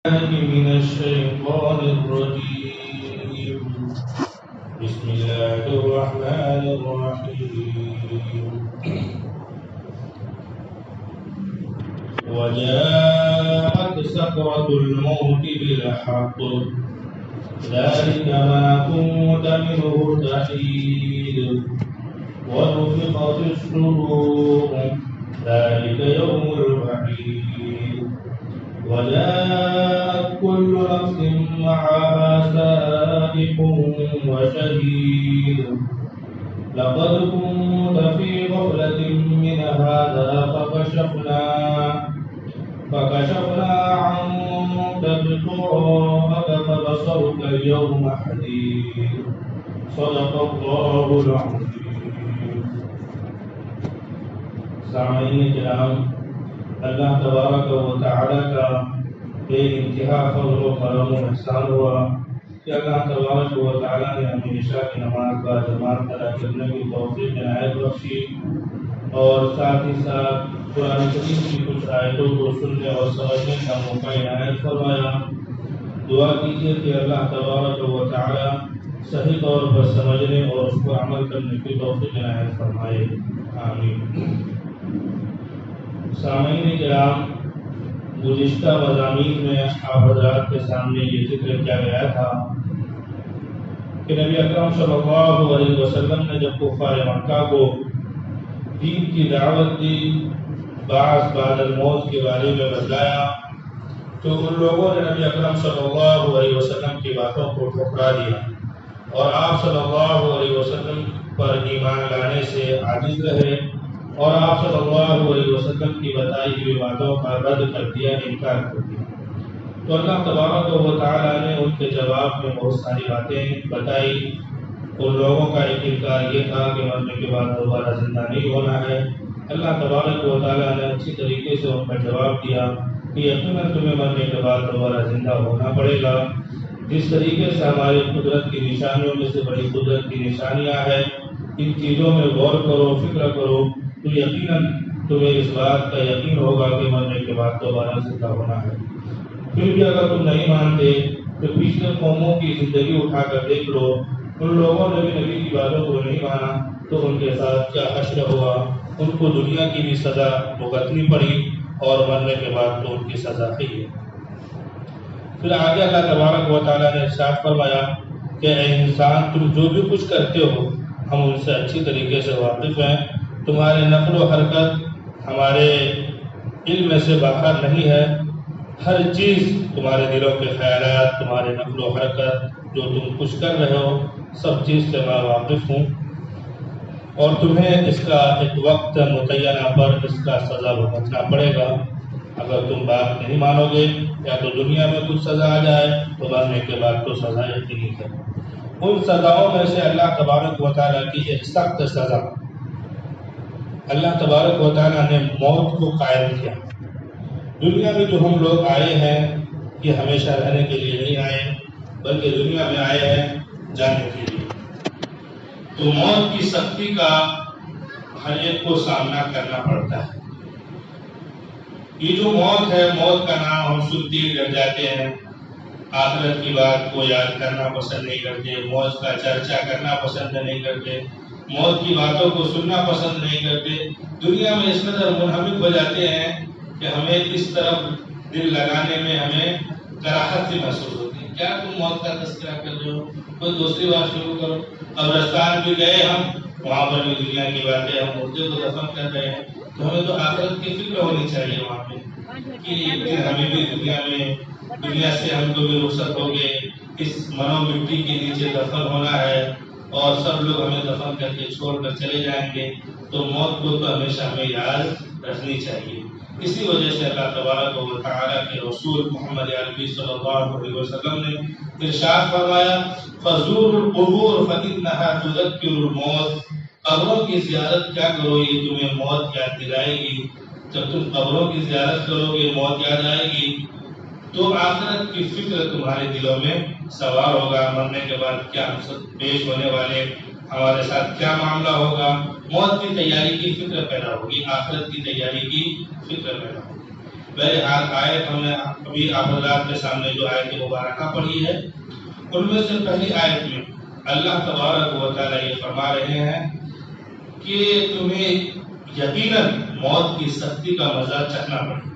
من الشيطان الرجيم. بسم الله الرحمن الرحيم. وجاءت سكرة الموت بالحق ذلك ما كنت منه تحيد ونفخ في الصور ذلك يوم الوعيد وجاءت كل نفس معها سائق وشهيد لقد كنت في غفلة من هذا فكشفنا عنك غطاءك فبصرك اليوم حديد صدق الله العظيم. سامعین کرام، اللہ تبارک و تعالی کا بے انتہا فضل و کرم و احسان ہوا کہ اللہ تبارک و تعالی نے ہمیں عشاء کی نماز کا جماعت ادا کرنے کی توفیق عنایت بخشی اور ساتھ ہی ساتھ قرآن کریم کی کچھ آیتوں کو سننے اور سمجھنے کا موقع عنایت فرمایا۔ دعا کیجیے کہ اللہ تبارک و تعالی صحیح طور پر سمجھنے اور اس پر عمل کرنے کی توفیق عنایت فرمائے، آمین۔ سامعین کرام، گزشتہ مضامین میں آپ حضرات کے سامنے یہ ذکر کیا گیا تھا کہ نبی اکرم صلی اللہ علیہ وسلم نے جب کفار مکہ کو دین کی دعوت دی، بعض بعد الموت کے بارے میں بتلایا، تو ان لوگوں نے نبی اکرم صلی اللہ علیہ وسلم کی باتوں کو ٹھکرا دیا اور آپ صلی اللہ علیہ وسلم پر ایمان لانے سے عاجز رہے اور آپ صلی اللہ علیہ وسلم کی بتائی ہوئی باتوں کا رد کر دیا، انکار کر دیا۔ تو اللہ تبارک و تعالیٰ نے ان کے جواب میں بہت ساری باتیں بتائی۔ ان لوگوں کا ایک انکار یہ تھا کہ مرنے کے بعد دوبارہ زندہ نہیں ہونا ہے۔ اللہ تبارک و تعالیٰ نے اچھی طریقے سے ان کا جواب دیا کہ یقیناً تمہیں مرنے کے بعد دوبارہ زندہ ہونا پڑے گا۔ جس طریقے سے ہماری قدرت کی نشانیوں میں سے بڑی قدرت کی نشانیاں ہیں، ان چیزوں میں غور کرو، فکر کرو، تو یقیناً تمہیں اس بات کا یقین ہوگا کہ مرنے کے بعد دوبارہ زندہ ہونا ہے۔ پھر بھی اگر تم نہیں مانتے تو پچھلے قوموں کی زندگی اٹھا کر دیکھ لو، ان لوگوں نے بھی نبی کی باتوں کو نہیں مانا تو ان کے ساتھ کیا حشر ہوا۔ ان کو دنیا کی بھی سزا بھگتنی پڑی اور مرنے کے بعد تو ان کی سزا ہی ہے۔ پھر آگے اللہ تبارک و تعالیٰ نے ارشاد فرمایا کہ اے انسان، تم جو بھی کچھ کرتے ہو ہم ان سے اچھی طریقے سے واقف ہیں۔ تمہارے نقل و حرکت ہمارے علم سے باہر نہیں ہے۔ ہر چیز، تمہارے دلوں کے خیالات، تمہارے نقل و حرکت، جو تم کچھ کر رہے ہو، سب چیز سے میں واقف ہوں اور تمہیں اس کا ایک وقت متعینہ پر اس کا سزا بھگتنا پڑے گا۔ اگر تم بات نہیں مانو گے یا تو دنیا میں کچھ سزا آ جائے تو مرنے کے بعد تو سزا یقینی ہے۔ ان سزاؤں میں سے اللہ تبارک و تعالیٰ کی ایک سخت سزا، اللہ تبارک و تعالیٰ نے موت کو قائم کیا۔ دنیا میں جو ہم لوگ آئے ہیں یہ ہمیشہ رہنے کے لیے نہیں آئے، بلکہ دنیا میں آئے ہیں جانے کے لیے۔ تو موت کی سختی کا ہر ایک کو سامنا کرنا پڑتا ہے۔ یہ جو موت ہے، موت کا نام ہم سنتے ہی ڈر جاتے ہیں، آخرت کی بات کو یاد کرنا پسند نہیں کرتے، موت کا چرچا کرنا پسند نہیں کرتے، موت کی باتوں کو سننا پسند نہیں کرتے۔ دنیا میں اس قدر منہمک ہو جاتے ہیں کہ ہمیں اس طرف دل لگانے میں ہمیں کراہت سی محسوس ہوتی ہے۔ کیا تم موت کا تذکرہ کر رہے ہو؟ کوئی دوسری بات شروع کرو۔ قبرستان بھی گئے ہم، وہاں پر بھی دنیا کی باتیں، ہم مردے کو دفن کر رہے ہیں، تو ہمیں تو آخرت کی فکر ہونی چاہیے وہاں پہ کہ ہمیں بھی دنیا سے ہم تو بھی رخصت ہو گئے، اس منو مٹی کے نیچے دفن ہونا ہے اور سب لوگ ہمیں دفن کر کے چھوڑ کر چلے جائیں گے۔ تو موت کو تو ہمیشہ ہمیں یاد رکھنی چاہیے۔ اسی وجہ سے اللہ تبارک و تعالیٰ کے رسول محمد عربی صلی اللہ علیہ وسلم نے ارشاد فرمایا فزوروا القبور فإنها تذکر الموت، قبروں کی زیارت کیا کرو، یہ تمہیں موت یاد دلائے گی۔ جب تم قبروں کی زیارت کرو گے، موت یاد آئے گی، تو آخرت کی فکر تمہارے دلوں میں سوار ہوگا، مرنے کے بعد کیا ہم سب پیش ہونے والے، ہمارے ساتھ کیا معاملہ ہوگا، موت کی تیاری کی فکر پیدا ہوگی، آخرت کی تیاری کی فکر پیدا ہوگی۔ بہرحال آیت ہم نے ابھی آپ حضرات کے سامنے جو آیت مبارکہ پڑھی ہے ان میں سے پہلی آیت میں اللہ تبارک و تعالی یہ فرما رہے ہیں کہ تمہیں یقیناً موت کی سختی کا مزہ چکھنا پڑے.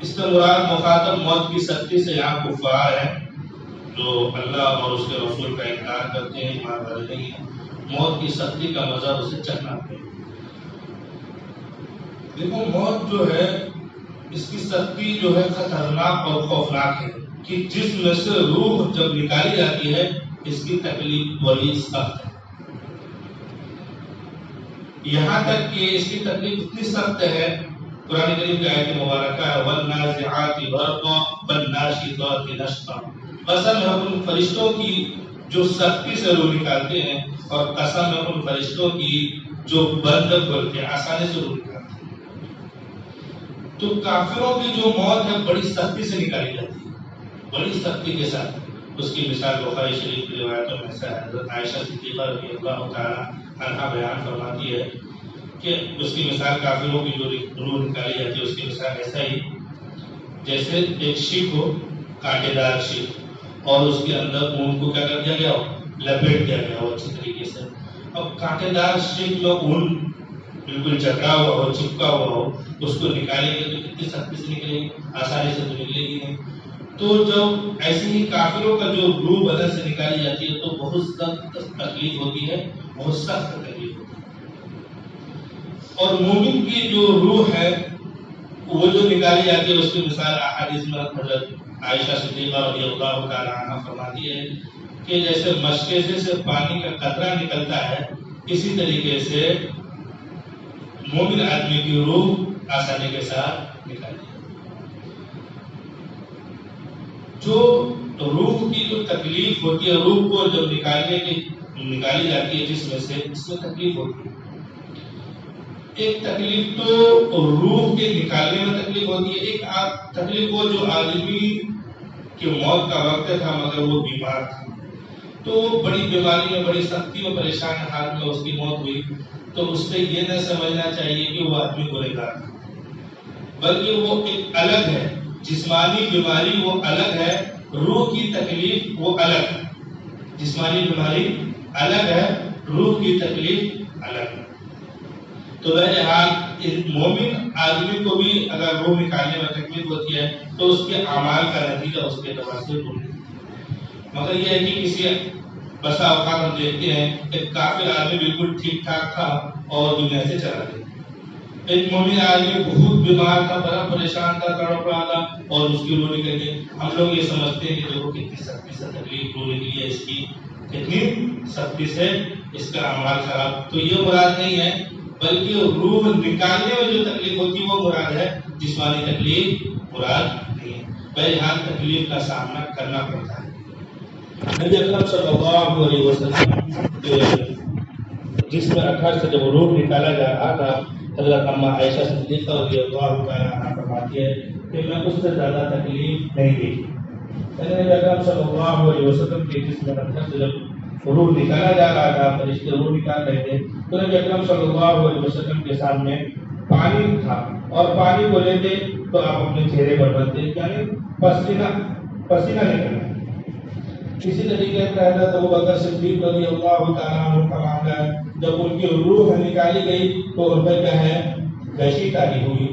اس کا مراد مخاطب موت کی سختی سے یہاں کفار ہیں جو اللہ اور اس کے رسول کا انکار کرتے ہیں، ایمان والے نہیں ہیں. موت کی سختی کا مزہ اسے چکھنا پڑے. دیکھو موت جو ہے اس کی سختی جو ہے خطرناک اور خوفناک ہے کہ جسم میں سے روح جب نکالی جاتی ہے اس کی تکلیف بڑی سخت ہے. یہاں تک کہ اس کی تکلیف اتنی سخت ہے قرآن کریم کی آیت مبارکہ ہے وَالنَّازِعَاتِ غَرْقًا وَالنَّاشِطَاتِ نَشْطًا. قسم ہے ان فرشتوں کی جو سختی سے روح نکالتے ہیں اور قسم ہے ان فرشتوں کی جو بند کھول کے آسانی سے روح نکالتے ہیں. تو کافروں کی جو موت ہے بڑی سختی سے نکالی جاتی ہے، بڑی سختی کے ساتھ. اس کی مثال بخاری شریف کی روایتوں میں سے حضرت عائشہ صدیقہ رضی اللہ تعالی عنہا بیان فرماتی ہے کہ اس کی مثال کافروں کی جو روح نکالی جاتی ہے اس کی مثال ایسا ہی جیسے ایک شیپ ہو، کانٹے دار شیپ، اور اس کے اندر اون کو کیا کر دیا گیا ہو، لپیٹ دیا گیا ہو اچھی طریقے سے. اب کانٹے دار شیپ میں اون بالکل جکڑا ہوا ہو، چپکا ہوا ہو، اس کو نکالیں گے تو کتنی سختی سے نکلے گی، آسانی سے تو نکلے گی نہیں. تو جب ایسے ہی کافروں کا جو روح بدن سے نکالی جاتی ہے تو بہت سخت تکلیف ہوتی ہے، بہت سخت تکلیف ہوتی ہے. اور مومن کی جو روح ہے وہ جو نکالی جاتی ہے اس کی مثال احادیث میں حضرت عائشہ صدیقہ رضی اللہ تعالی عنہا فرماتی ہے کہ جیسے مشکیزے سے پانی کا قطرہ نکلتا ہے اسی طریقے سے مومن آدمی کی روح آسانی کے ساتھ نکالتی ہے. جو روح کی جو تکلیف ہوتی ہے، روح کو جب نکالی جاتی ہے جسم سے، اس میں تکلیف ہوتی ہے. ایک تکلیف تو روح کے نکالنے میں تکلیف ہوتی ہے، ایک تکلیف وہ جو آدمی کی موت کا وقت تھا مگر وہ بیمار تھا تو بڑی بیماری میں بڑی سختی میں پریشان حال میں اس کی موت ہوئی تو اس پہ یہ نہ سمجھنا چاہیے کہ وہ آدمی گنہگار تھا، بلکہ وہ ایک الگ ہے. جسمانی بیماری وہ الگ ہے، روح کی تکلیف وہ الگ ہے. جسمانی بیماری الگ ہے، روح کی تکلیف الگ ہے. تو بہرحال مومن آدمی کو بھی اگر روح نکالنے میں تکلیف ہوتی ہے تو اس کے اعمال کا نتیجہ اس کے اعتبار سے دور ہے. مگر یہ ہے کہ کسی بسا اوقات ہم دیکھتے ہیں ایک کافر آدمی بالکل ٹھیک ٹھاک تھا اور دنیا سے چلا گیا. ایک مومن آدمی بہت بیمار تھا، بڑا پریشان تھا، تڑپ رہا تھا اور اس کی روح نکل گئی. ہم لوگ یہ سمجھتے ہیں کہ دیکھو کتنی سختی سے تکلیف روح نکلی ہے اس کی، کتنی سختی سے اس کا اعمال خراب. تو یہ مراد نہیں ہے، بلکہ روح نکالنے میں جو تکلیف ہوتی ہے وہ مراد ہے، جسمانی تکلیف مراد نہیں ہے. بہرحال تکلیف کا سامنا کرنا پڑتا ہے. نبی اکرم صلی اللہ علیہ وسلم جس میں 18 سے جب روح نکالا جا رہا تھا حضرت اماں عائشہ صدیقہ رضی اللہ تعالی عنہا فرماتی ہے کہ میں اس سے زیادہ تکلیف نہیں دیکھی. نبی اکرم صلی اللہ علیہ وسلم کے جس میں 18 سے جب روح نکالا جا رہا تھا، فرشتے روح نکال رہے تھے تو نبی اکرم صلی اللہ علیہ وسلم کے سامنے پانی تھا اور پانی کو لیتے تو آپ اپنے چہرے پر ڈالتے یعنی پسینہ نکلنا. اسی طریقے سے حضرت ابوبکر صدیق رضی اللہ تعالیٰ عنہ کا معاملہ ہے، جب ان کی روح نکالی گئی تو ان پر کیا ہے گشی تاری ہوئی.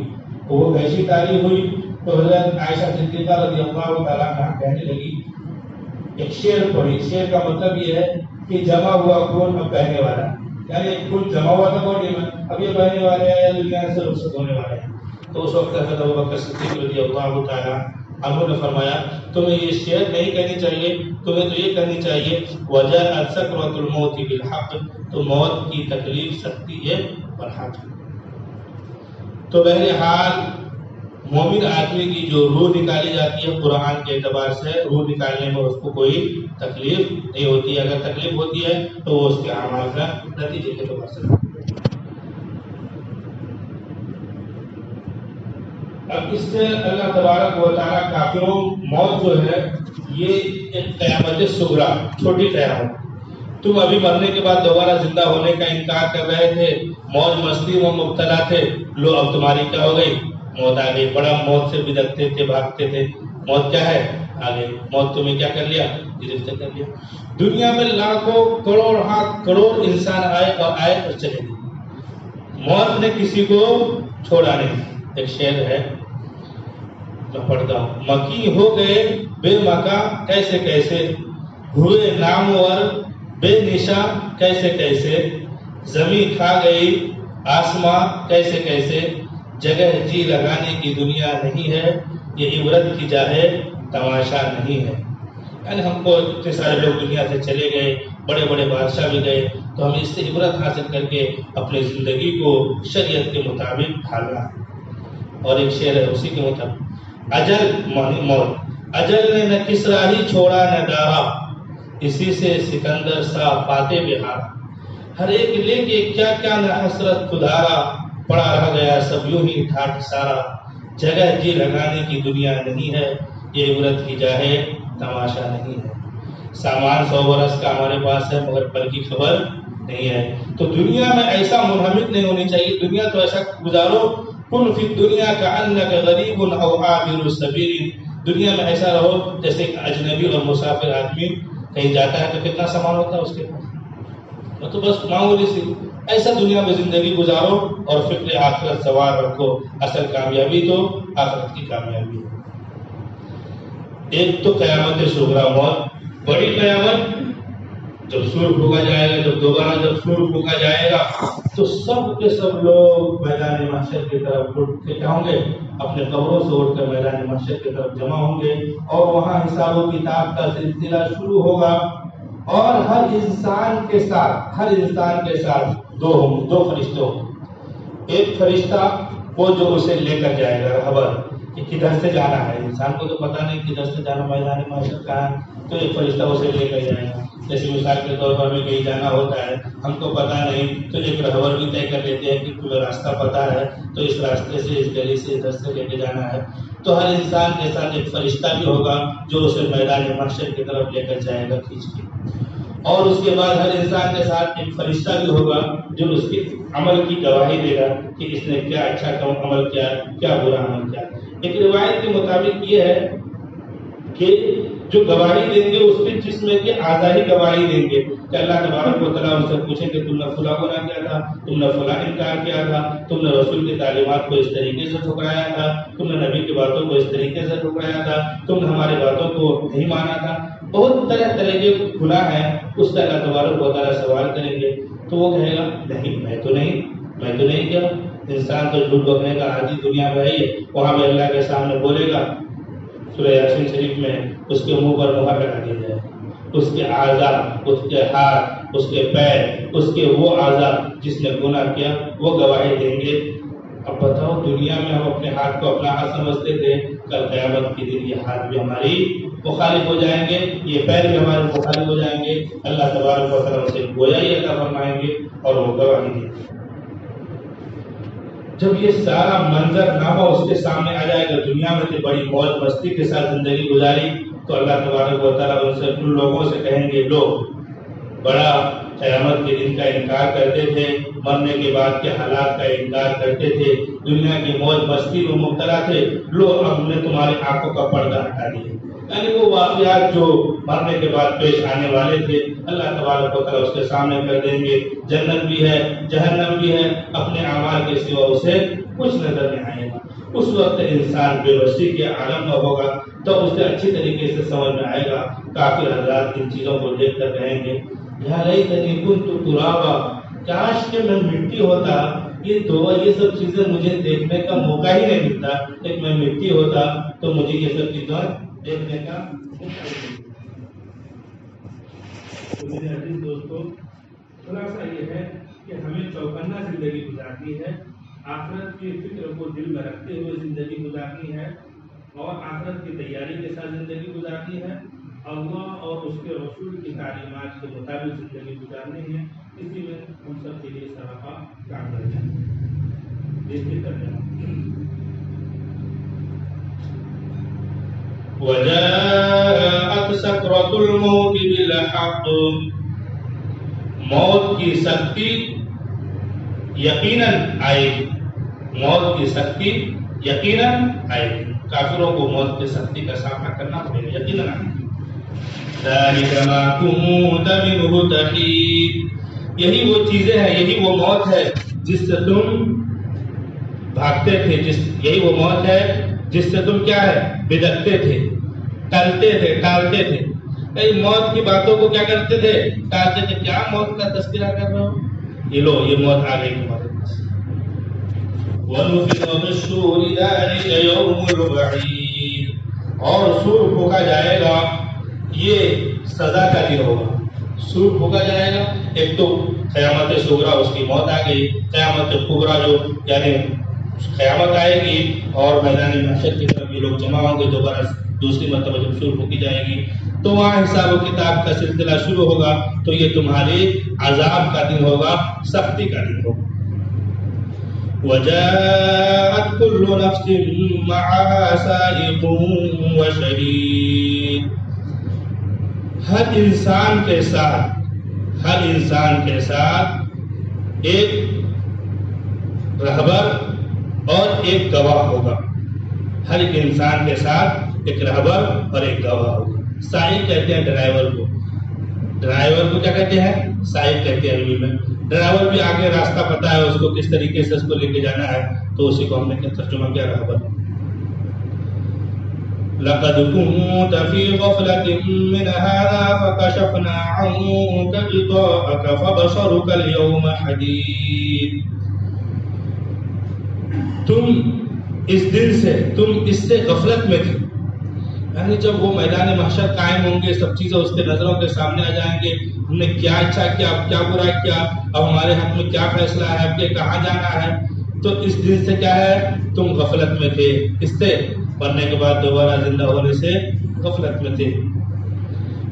وہ گشی تاری ہوئی تو حضرت عائشہ صدیقہ رضی اللہ تعالیٰ عنہ کہنے لگی، ایک شعر پڑھی. شعر کا مطلب یہ ہے کہ جمع ہوا خون اب بہنے والا، یعنی ایک خون جمع ہوا تھا باڈی میں، اب یہ بہنے والے ہیں یا دنیا سے رخصت ہونے والے ہیں. تو اس وقت حضرت ابوبکر صدیق رضی اللہ تعالیٰ عنہ نے فرمایا تمہیں یہ شعر نہیں کہنی چاہیے، تمہیں تو یہ کہنی چاہیے وجاءت سکرۃ الموت بالحق، تو موت کی تکلیف سختی ہے برحق. تو بہرحال مومن آدمی کی جو روح نکالی جاتی ہے قرآن کے اعتبار سے روح نکالنے میں اس کو کوئی تکلیف نہیں ہوتی. اگر تکلیف ہوتی ہے تو وہ اس کے اعمال کا نتیجے کے اعتبار سے. اب اس سے اللہ تبارک و تعالیٰ کافروں موت جو ہے یہ ایک قیامت صغریٰ، چھوٹی قیامت. تم ابھی مرنے کے بعد دوبارہ زندہ ہونے کا انکار کر رہے تھے، موج مستی میں مبتلا تھے، لو اب تمہاری کیا ہو گئی، موت آ گئی. بڑا موت سے بدکتے تھے, بھاگتے تھے. موت کیا ہے؟ آ گئی. موت تمہیں کیا کر لیا؟ گرفتار کر لیا. دنیا میں لاکھوں کروڑ کروڑ انسان آئے اور چلے گئے. موت نے کسی کو چھوڑا نہیں. ایک شعر ہے میں پڑھتا ہوں. مکی ہو گئے بے مکا کیسے کیسے, ہوئے نامور بے نشاں کیسے کیسے, زمین کھا گئی آسماں کیسے کیسے, جگہ جی لگانے کی دنیا نہیں ہے, یہ عبرت کی جا ہے تماشا نہیں ہے. یعنی ہم کو اتنے سارے لوگ دنیا سے چلے گئے, بڑے بڑے بادشاہ بھی گئے, تو ہمیں اس سے عبرت حاصل کر کے اپنی زندگی کو شریعت کے مطابق ڈھالنا. اور ایک شعر ہے اسی کے مطابق, اجل موت, اجل نے نہ کسرا ہی چھوڑا نہ دارا, اسی سے سکندر سا فاتح بہار, ہر ایک لے کے کیا کیا نہ حسرت خدارا, پڑا رہ گیا سب یوں ہی ٹھاٹ سارا, جگہ جی لگانے کی دنیا نہیں ہے, یہ عبرت کی جا ہے تماشا نہیں ہے. سامان 100 برس کا ہمارے پاس ہے مگر پل کی خبر نہیں ہے. تو دنیا میں ایسا منہمک نہیں ہونی چاہیے. دنیا تو ایسا گزارو, کن فی الدنیا کأنک غریب او عابر سبیل, دنیا میں ایسا رہو جیسے ایک اجنبی اور مسافر آدمی کہیں جاتا ہے تو کتنا سامان ہوتا ہے اس کے پاس, تو بس معمولی سی ایسا دنیا میں زندگی گزارو اور فکر آخرت سوار رکھو. اصل کامیابی تو آخرت کی کامیابی ہے. ایک تو قیامت صغریٰ موت, بڑی قیامت جب سور پھونکا جائے گا, جب دوبارہ جب سور پھونکا جائے گا تو سب کے سب لوگ میدان محشر کی طرف اٹھ کے ہوں گے, اپنے قبروں سے اٹھ کر میدان محشر کی طرف جمع ہوں گے, اور وہاں حساب و کتاب کا سلسلہ شروع ہوگا. اور ہر انسان کے ساتھ دو فرشتے ہوں. ایک فرشتہ وہ جو اسے لے کر جائے گا رہبر کہ کدھر سے جانا ہے. انسان کو تو پتہ نہیں کدھر سے جانا میدان محشر کہاں ہے, تو ایک فرشتہ اسے لے کر جائے گا. جیسے مثال کے طور پر ہمیں کہیں جانا ہوتا ہے, ہم کو پتہ نہیں, تو ایک رہبر بھی طے کر لیتے ہیں کہ تمہیں راستہ پتہ ہے تو اس راستے سے اس گلی سے ادھر سے لے کے جانا ہے. تو ہر انسان کے ساتھ ایک فرشتہ بھی ہوگا جو اسے میدان محشر کی طرف لے کر جائے گا کھینچ کے. اور اس کے بعد ہر انسان کے ساتھ ایک فرشتہ بھی ہوگا جو اس کے عمل کی گواہی دے گا کہ اس نے کیا اچھا عمل کیا, کیا برا عمل کیا. ایک روایت کے مطابق یہ ہے کہ جو گواہی دیں گے اس کے جسم کے اعضاء ہی گواہی دیں گے کہ اللہ تبارک و تعالیٰ ان سے پوچھیں کہ تم نے فلاں گناہ کیا تھا, تم نے فلاں انکار کیا تھا, تم نے رسول کی تعلیمات کو اس طریقے سے ٹھکرایا تھا, تم نے نبی کی باتوں کو اس طریقے سے ٹھکرایا تھا, تم نے ہماری باتوں کو نہیں مانا تھا. بہت طرح طرح کے گناہ ہیں, اس کا اللہ تبارک و تعالیٰ سوال کریں گے. تو وہ کہے گا نہیں میں تو نہیں کیا. انسان تو جھوٹ بولنے کا عادی دنیا میں ہے. وہاں میں اللہ کے سامنے بولے گا, سورہ یاسین شریف میں اس کے منہ پر مہر لگا دی جائے. اس کے اعضاء, اس کے ہاتھ, اس کے پیر, اس کے وہ اعضاء جس نے گناہ کیا وہ گواہی دیں گے. اب بتاؤ, دنیا میں ہم اپنے ہاتھ کو اپنا ہاتھ سمجھتے تھے, کل قیامت کے دن یہ ہاتھ بھی ہماری مخالف ہو جائیں گے, یہ پیر بھی ہمارے مخالف ہو جائیں گے. اللہ تبارک و تعالیٰ سے گویائی عطا فرمائیں گے اور وہ گواہی دیں گے. جب یہ سارا منظر نامہ اس کے سامنے آ جائے گا, دنیا میں تو بڑی موج مستی کے ساتھ زندگی گزاری, تو اللہ تبارک و تعالیٰ ان لوگوں سے کہیں گے لوگ بڑا قیامت کے دن کا انکار کرتے تھے, مرنے کے بعد کے حالات کا انکار کرتے تھے, دنیا کی موج مستی میں مبتلا تھے, لو اب نے تمہاری آنکھوں کا پردہ ہٹا دیا. یعنی وہ واقعات جو مرنے کے بعد پیش آنے والے تھے اللہ تبارک و تعالیٰ اس کے سامنے کر دیں گے. جنت بھی ہے, جہنم بھی ہے, اپنے اعمال کے سوا اسے کچھ نظر نہیں آئے گا. اس وقت انسان بے بسی کے عالم میں ہوگا, تو اسے اچھی طریقے سے سمجھ میں آئے گا. کافر حضرات ان چیزوں کو دیکھ کر کہیں گے یا لیتنی کنت ترابا, کاش کہ میں مٹی ہوتا. یہ سب چیزیں مجھے دیکھنے کا موقع ہی نہیں ملتا. کہ میں مٹی ہوتا تو مجھے یہ سب چیزیں دیکھنے کا موقع نہیں ملتا. تو میرے عزیز دوستو, خلاصہ یہ ہے کہ ہمیں چوکنا زندگی گزارنی ہے, آخرت کی فکر کو دل میں رکھتے ہوئے زندگی گزارنی ہے, اور آخرت کی تیاری کے ساتھ زندگی گزارنی ہے. اللہ اور اس کے رسول کی تعلیمات کے مطابق زندگی گزارنی ہے. اسی میں ہم سب کے لیے سراپا کام کرنا ہے. دیکھتے کرنا وَجَاءَتْ سَكْرَةُ الْمَوْتِ بِالْحَقِّ, موت کی سختی یقیناً آئے گی. موت کی سختی یقیناً آئے گی، کافروں کو موت کی سختی کا سامنا کرنا پڑے گا، یقیناً آئے گی۔ ذَلِكَ مَا كُنتَ مِنْهُ تَحِيدُ، یہی وہ چیزیں ہیں، یہی وہ موت ہے جس سے تم بھاگتے تھے، یہی وہ موت ہے جس سے تم کیا ہے بدکتے تھے، ٹالتے تھے۔ موت کی باتوں کو کیا کرتے تھے؟ ٹالتے تھے۔ کیا موت کا تذکرہ کر رہے ہو؟ یہ لو، یہ موت آ گئی تمہارے پاس۔ وَنُفِخَ فِي الصُّورِ ذَلِكَ يَوْمُ الْوَعِيدِ، اور سور پھونکا جائے گا، یہ سزا کا لیے ہوگا۔ سور پھونکا جائے گا، ایک تو قیامت صغریٰ اس کی موت آ گئی، قیامت کبریٰ جو یعنی قیامت آئے گی اور میدان محشر کی طرف یہ لوگ جمع ہوں گے دوبارہ دوسری مرتبہ جب سور پھونکی جائے گی، تو وہاں حساب و کتاب کا سلسلہ شروع ہوگا۔ تو یہ تمہاری عذاب کا دن ہوگا، سختی کا دن ہوگا۔ وَجَاءَتْ كُلُّ نَفْسٍ مَعَهَا سَائِقٌ وَشَهِيدٌ، ہر انسان کے ساتھ ایک رہبر اور ایک گواہ ہوگا۔ ہر ایک انسان کے ساتھ ایک رہبر اور ایک گواہ ہوگا۔ سائق کہتے ہیں ڈرائیور کو، ڈرائیور کو کیا کہتے ہیں؟ سائق کہتے ہیں عربی میں۔ ڈرائیور بھی آگے راستہ پتہ ہے اس کو، کس طریقے سے اس کو لے کے جانا ہے، تو اسی کو ہم نے ترجمہ کیا رہبر۔ لَقَدْ كُنْتَ فِي غَفْلَةٍ مِّنْ هَذَا فَكَشَفْنَا عَنكَ غِطَاءَكَ فَبَصَرُكَ الْيَوْمَ حَدِيدٌ، تم اس سے غفلت میں تھے، یعنی جب وہ میدان محشر قائم ہوں گے، سب چیزیں اس کے نظروں کے سامنے آ جائیں گے، ہم نے کیا اچھا کیا، کیا برا کیا، اب ہمارے حق میں کیا فیصلہ ہے، اب کے کہاں جانا ہے، تو اس دن سے کیا ہے تم غفلت میں تھے، اس سے مرنے کے بعد دوبارہ زندہ ہونے سے غفلت میں تھے۔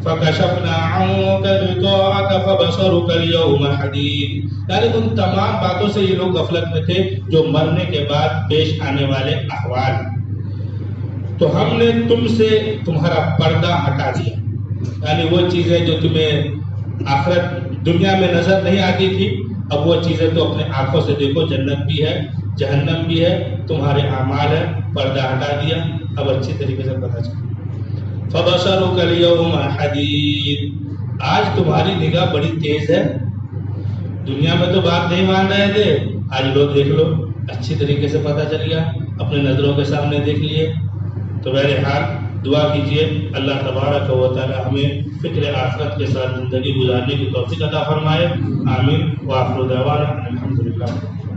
فَكَشَفْنَا عَنكَ غِطَاءَكَ فَبَصَرُكَ الْيَوْمَ حَدِيدٌ، یعنی ان تمام باتوں سے یہ لوگ غفلت میں تھے جو مرنے کے بعد پیش آنے والے احوال، تو ہم نے تم سے تمہارا پردہ ہٹا دیا، یعنی وہ چیزیں جو تمہیں آخرت دنیا میں نظر نہیں آتی تھی، اب وہ چیزیں تو اپنے آنکھوں سے دیکھو، جنت بھی ہے، جہنم بھی ہے، تمہارے اعمال ہے، پردہ ہٹا دیا، اب اچھی طریقے سے پتہ چلا۔ فَبَصَرُكَ الْيَوْمَ حَدِيدٌ، آج تمہاری نگاہ بڑی تیز ہے، دنیا میں تو بات نہیں مان رہے تھے، آج لوگ دیکھ لو، اچھی طریقے سے پتہ چل گیا، اپنے نظروں کے سامنے دیکھ لیے۔ تو بہرحال دعا کیجئے اللہ تبارک و تعالی ہمیں فکر آخرت کے ساتھ زندگی گزارنے کی توفیق عطا فرمائے، آمین۔ وآخر دعوانا الحمدللہ۔